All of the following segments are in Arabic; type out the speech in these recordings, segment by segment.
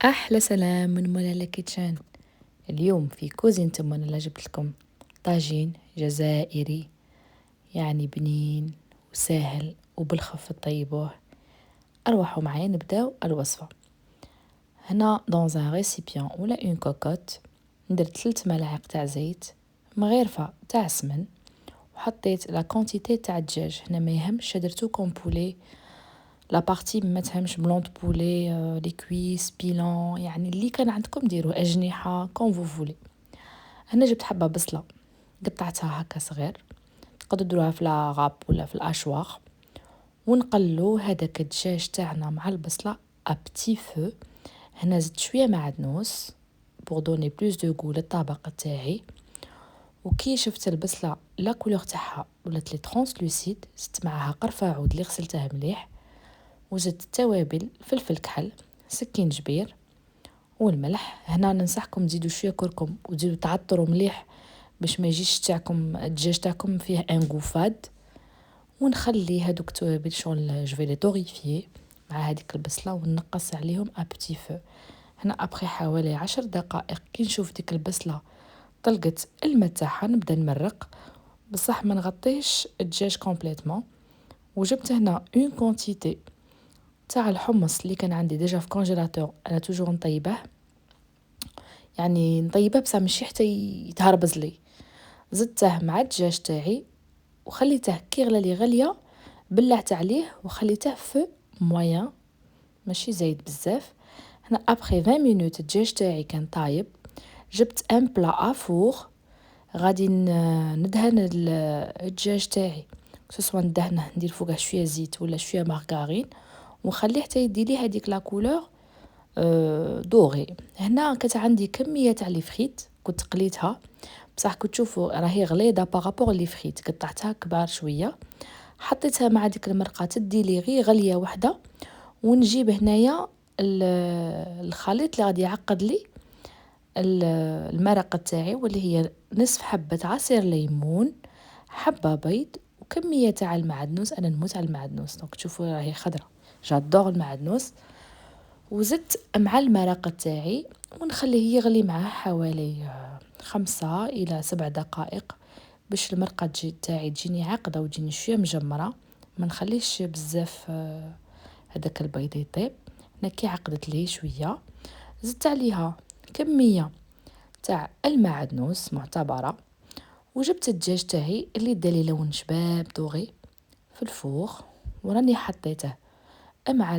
احلى سلام من منى كيتشان. اليوم في كوزين تمنا جبت لكم طاجين جزائري، يعني بنين وسهل وبالخف تطيبوه. اروحوا معايا نبداو الوصفه. هنا دون ان ريسيبيون ولا اون كوكوت درت 3 ملاعق تاع زيت، مغرفه تاع سمن، وحطيت لا كونتيتي تاع الدجاج. هنا ما يهمش درتو كوم بولي، لا بارتي ما تهمش بلون دو بولي، لي كويس بيلون، يعني اللي كان عندكم ديروا اجنحه كون فو فولي. هنا جبت حبه بصله قطعتها هكا صغير، تقدروا ديروها في لاغاب ولا في الاشواخ، ونقلو هذاك الدجاج تاعنا مع البصله ابتي فو. هنا زدت شويه معدنوس بور دوني بلوس دو غو للطبق تاعي. وكي شفت البصله لا كولور تاعها ولات لي ترانسلوسيد، زدت معاها قرفه عود اللي غسلته مليح، وزدت التوابل فلفل كحل سكين جبير والملح. هنا ننصحكم تزيدوا شويه كركم وتزيدوا تعطروا مليح باش ما يجيش تاعكم الدجاج تاعكم فيه ان غوفاد. ونخلي هذوك التوابل شغل جو في لي توريفي مع هذيك البصله ونقص عليهم ابتي فو. هنا ابخي حوالي 10 دقائق كي نشوف ديك البصله طلقت الماء تاعها نبدا نمرق، بصح ما نغطيش الدجاج كومبليتمون. وجبت هنا اون كونتيتي تاع الحمص اللي كان عندي ديجا في كونجيلاتور، انا توجور نطيبه، يعني نطيبه بصح ماشي حتى يتهربز لي. زدته مع الدجاج تاعي وخليته كي غلى لي غليه، بلعت عليه وخليته في مويان ماشي زايد بزاف. هنا ابخي 20 مينوت الدجاج تاعي كان طايب. جبت ان بلا افور، غادي ندهن الدجاج تاعي، سواء ندهنه ندير فوقه شويه زيت ولا شويه مارغارين، ونخليه حتى يدي لي هذيك لا كولور دوغي. هنا كانت عندي كميه تاع لي فريت كنت قليتها، بصح كنت تشوفوا راهي غليظه بارابور لي فريت، قطعتها كبار شويه، حطيتها مع ديك المرقه تدي لي غير غليه وحده. ونجيب هنايا الخليط اللي غادي يعقد لي المرقه تاعي، واللي هي نصف حبه عصير ليمون، حبه بيض، وكميه تاع المعدنوس. انا نموت على المعدنوس، دونك تشوفوا راهي خضره، جادور المعدنوس. وزدت مع المرقه تاعي ونخليه يغلي معاه حوالي 5 إلى 7 دقائق باش المرقه تاعي تجيني عاقده وتجيني شويه مجمره، ما نخليش بزاف هذاك البيض يطيب. هنا كي عقدت ليه شويه زدت عليها كميه تاع المعدنوس معتبره، وجبت الدجاج تاعي اللي دالي لون شباب دوغي في الفوغ، وراني حطيته مع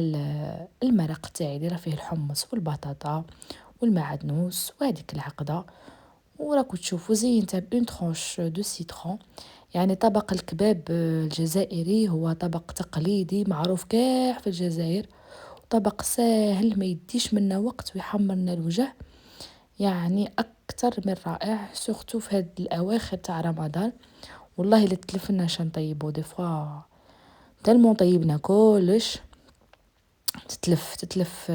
المرق تاعي اللي راه فيه الحمص والبطاطا والمعدنوس وهذيك العقده. وراكو تشوفوا زينتها بون ترونش دو سيترون. يعني طبق الكباب الجزائري هو طبق تقليدي معروف كاع في الجزائر، طبق ساهل ما يديش منا وقت ويحمرنا الوجه، يعني اكثر من رائع، سورتو في هاد الاواخر تاع رمضان. والله لا تلفنا نطيبو دي فوا تالمون طيبنا كلش تتلف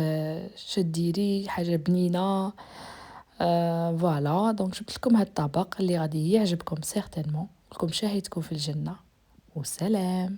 شديري حاجه بنينه. فوالا دونك جبت لكم هاد الطبق اللي غادي يعجبكم سيغتينمون. لكم شاهدكم في الجنه، وسلام.